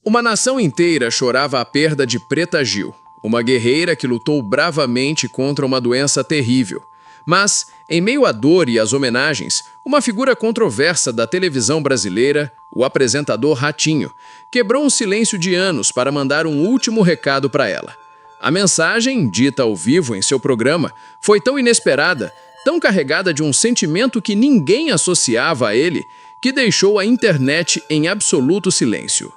Uma nação inteira chorava a perda de Preta Gil, uma guerreira que lutou bravamente contra uma doença terrível. Mas, em meio à dor e às homenagens, uma figura controversa da televisão brasileira, o apresentador Ratinho, quebrou um silêncio de anos para mandar um último recado para ela. A mensagem, dita ao vivo em seu programa, foi tão inesperada, tão carregada de um sentimento que ninguém associava a ele, que deixou a internet em absoluto silêncio.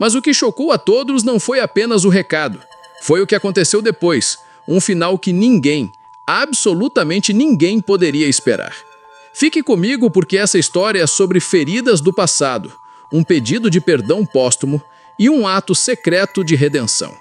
Mas o que chocou a todos não foi apenas o recado. Foi o que aconteceu depois, um final que ninguém, absolutamente ninguém poderia esperar. Fique comigo porque essa história é sobre feridas do passado, um pedido de perdão póstumo e um ato secreto de redenção.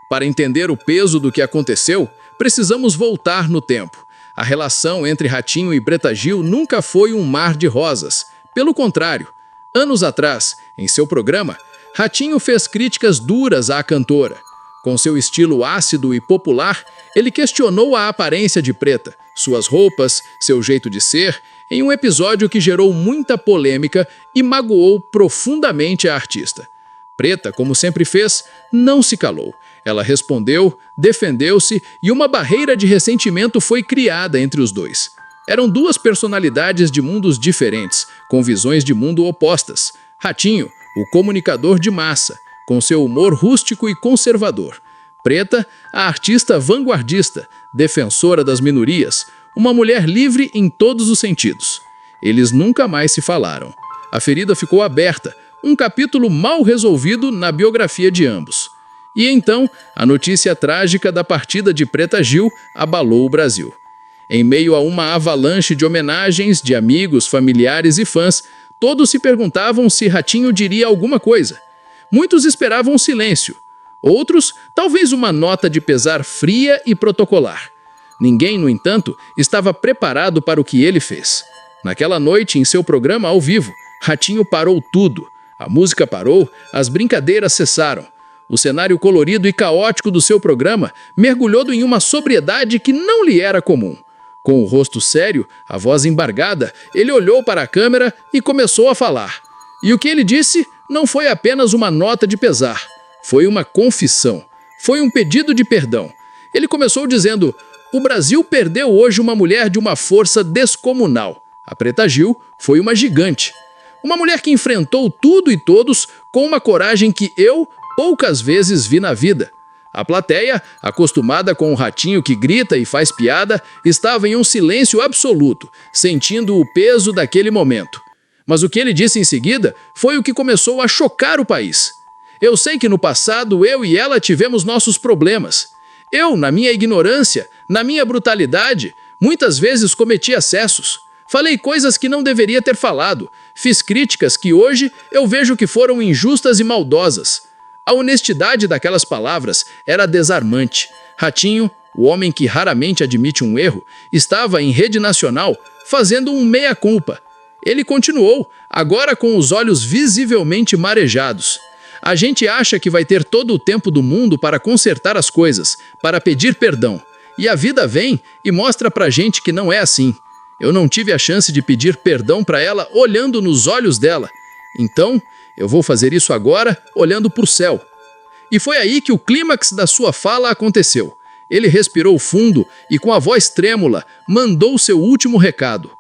Para entender o peso do que aconteceu, precisamos voltar no tempo. A relação entre Ratinho e Preta Gil nunca foi um mar de rosas. Pelo contrário, anos atrás, em seu programa, Ratinho fez críticas duras à cantora. Com seu estilo ácido e popular, ele questionou a aparência de Preta, suas roupas, seu jeito de ser, em um episódio que gerou muita polêmica e magoou profundamente a artista. Preta, como sempre fez, não se calou. Ela respondeu, defendeu-se e uma barreira de ressentimento foi criada entre os dois. Eram duas personalidades de mundos diferentes, com visões de mundo opostas. Ratinho, o comunicador de massa, com seu humor rústico e conservador. Preta, a artista vanguardista, defensora das minorias, uma mulher livre em todos os sentidos. Eles nunca mais se falaram. A ferida ficou aberta, um capítulo mal resolvido na biografia de ambos. E então, a notícia trágica da partida de Preta Gil abalou o Brasil. Em meio a uma avalanche de homenagens de amigos, familiares e fãs, todos se perguntavam se Ratinho diria alguma coisa. Muitos esperavam silêncio. Outros, talvez uma nota de pesar fria e protocolar. Ninguém, no entanto, estava preparado para o que ele fez. Naquela noite, em seu programa ao vivo, Ratinho parou tudo. A música parou, as brincadeiras cessaram. O cenário colorido e caótico do seu programa mergulhou em uma sobriedade que não lhe era comum. Com o rosto sério, a voz embargada, ele olhou para a câmera e começou a falar. E o que ele disse não foi apenas uma nota de pesar. Foi uma confissão. Foi um pedido de perdão. Ele começou dizendo: "O Brasil perdeu hoje uma mulher de uma força descomunal. A Preta Gil foi uma gigante. Uma mulher que enfrentou tudo e todos com uma coragem que eu poucas vezes vi na vida." A plateia, acostumada com o Ratinho que grita e faz piada, estava em um silêncio absoluto, sentindo o peso daquele momento. Mas o que ele disse em seguida foi o que começou a chocar o país. "Eu sei que no passado eu e ela tivemos nossos problemas. Eu, na minha ignorância, na minha brutalidade, muitas vezes cometi excessos. Falei coisas que não deveria ter falado. Fiz críticas que hoje eu vejo que foram injustas e maldosas." A honestidade daquelas palavras era desarmante. Ratinho, o homem que raramente admite um erro, estava em rede nacional fazendo um meia-culpa. Ele continuou, agora com os olhos visivelmente marejados. "A gente acha que vai ter todo o tempo do mundo para consertar as coisas, para pedir perdão. E a vida vem e mostra pra gente que não é assim. Eu não tive a chance de pedir perdão para ela olhando nos olhos dela. Então, eu vou fazer isso agora, olhando para o céu." E foi aí que o clímax da sua fala aconteceu. Ele respirou fundo e, com a voz trêmula, mandou seu último recado.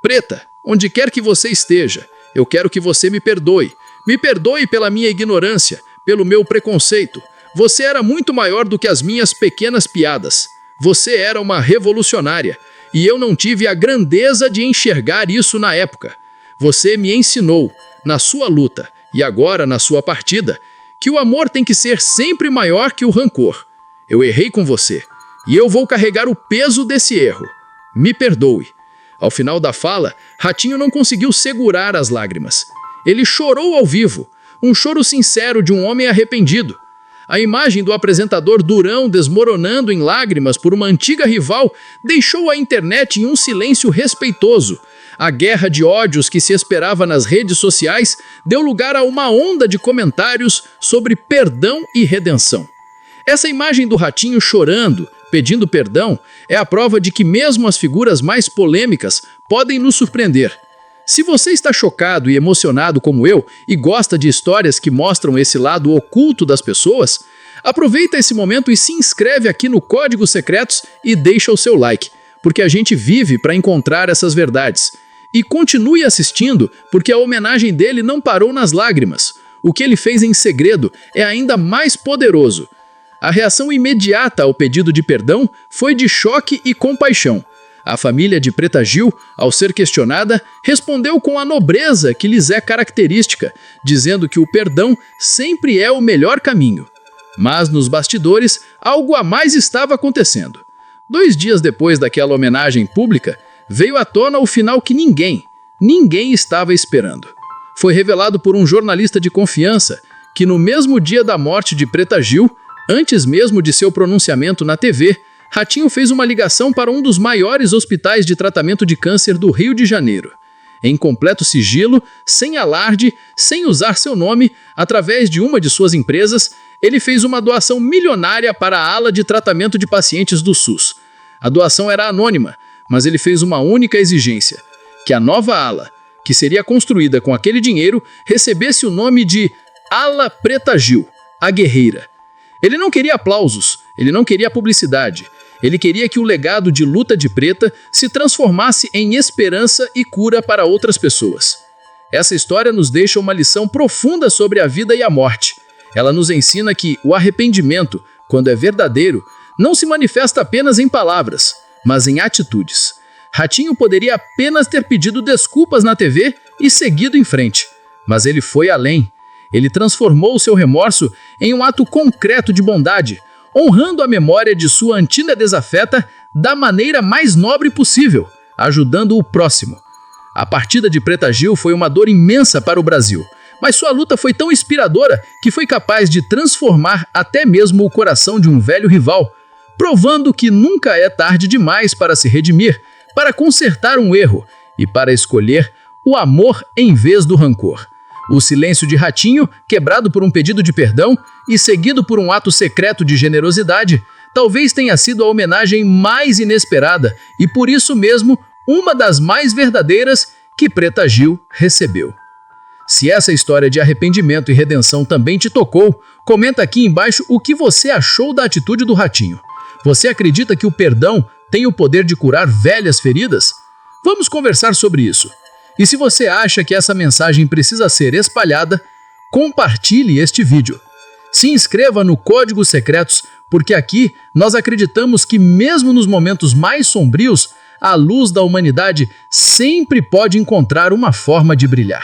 "Preta, onde quer que você esteja, eu quero que você me perdoe. Me perdoe pela minha ignorância, pelo meu preconceito. Você era muito maior do que as minhas pequenas piadas. Você era uma revolucionária, e eu não tive a grandeza de enxergar isso na época. Você me ensinou, na sua luta, e agora na sua partida, que o amor tem que ser sempre maior que o rancor. Eu errei com você, e eu vou carregar o peso desse erro. Me perdoe." Ao final da fala, Ratinho não conseguiu segurar as lágrimas. Ele chorou ao vivo, um choro sincero de um homem arrependido. A imagem do apresentador durão desmoronando em lágrimas por uma antiga rival deixou a internet em um silêncio respeitoso. A guerra de ódios que se esperava nas redes sociais deu lugar a uma onda de comentários sobre perdão e redenção. Essa imagem do Ratinho chorando, pedindo perdão, é a prova de que mesmo as figuras mais polêmicas podem nos surpreender. Se você está chocado e emocionado como eu e gosta de histórias que mostram esse lado oculto das pessoas, aproveita esse momento e se inscreve aqui no Códigos Secretos e deixa o seu like, porque a gente vive para encontrar essas verdades. E continue assistindo, porque a homenagem dele não parou nas lágrimas. O que ele fez em segredo é ainda mais poderoso. A reação imediata ao pedido de perdão foi de choque e compaixão. A família de Preta Gil, ao ser questionada, respondeu com a nobreza que lhes é característica, dizendo que o perdão sempre é o melhor caminho. Mas nos bastidores, algo a mais estava acontecendo. 2 dias depois daquela homenagem pública, veio à tona o final que ninguém estava esperando. Foi revelado por um jornalista de confiança que no mesmo dia da morte de Preta Gil, antes mesmo de seu pronunciamento na TV, Ratinho fez uma ligação para um dos maiores hospitais de tratamento de câncer do Rio de Janeiro. Em completo sigilo, sem alarde, sem usar seu nome, através de uma de suas empresas, ele fez uma doação milionária para a ala de tratamento de pacientes do SUS. A doação era anônima, mas ele fez uma única exigência: que a nova ala, que seria construída com aquele dinheiro, recebesse o nome de Ala Preta Gil, a Guerreira. Ele não queria aplausos, ele não queria publicidade. Ele queria que o legado de luta de Preta se transformasse em esperança e cura para outras pessoas. Essa história nos deixa uma lição profunda sobre a vida e a morte. Ela nos ensina que o arrependimento, quando é verdadeiro, não se manifesta apenas em palavras, mas em atitudes. Ratinho poderia apenas ter pedido desculpas na TV e seguido em frente. Mas ele foi além. Ele transformou o seu remorso em um ato concreto de bondade, honrando a memória de sua antiga desafeta da maneira mais nobre possível, ajudando o próximo. A partida de Preta Gil foi uma dor imensa para o Brasil, mas sua luta foi tão inspiradora que foi capaz de transformar até mesmo o coração de um velho rival, provando que nunca é tarde demais para se redimir, para consertar um erro e para escolher o amor em vez do rancor. O silêncio de Ratinho, quebrado por um pedido de perdão e seguido por um ato secreto de generosidade, talvez tenha sido a homenagem mais inesperada e, por isso mesmo, uma das mais verdadeiras que Preta Gil recebeu. Se essa história de arrependimento e redenção também te tocou, comenta aqui embaixo o que você achou da atitude do Ratinho. Você acredita que o perdão tem o poder de curar velhas feridas? Vamos conversar sobre isso. E se você acha que essa mensagem precisa ser espalhada, compartilhe este vídeo. Se inscreva no Códigos Secretos, porque aqui nós acreditamos que mesmo nos momentos mais sombrios, a luz da humanidade sempre pode encontrar uma forma de brilhar.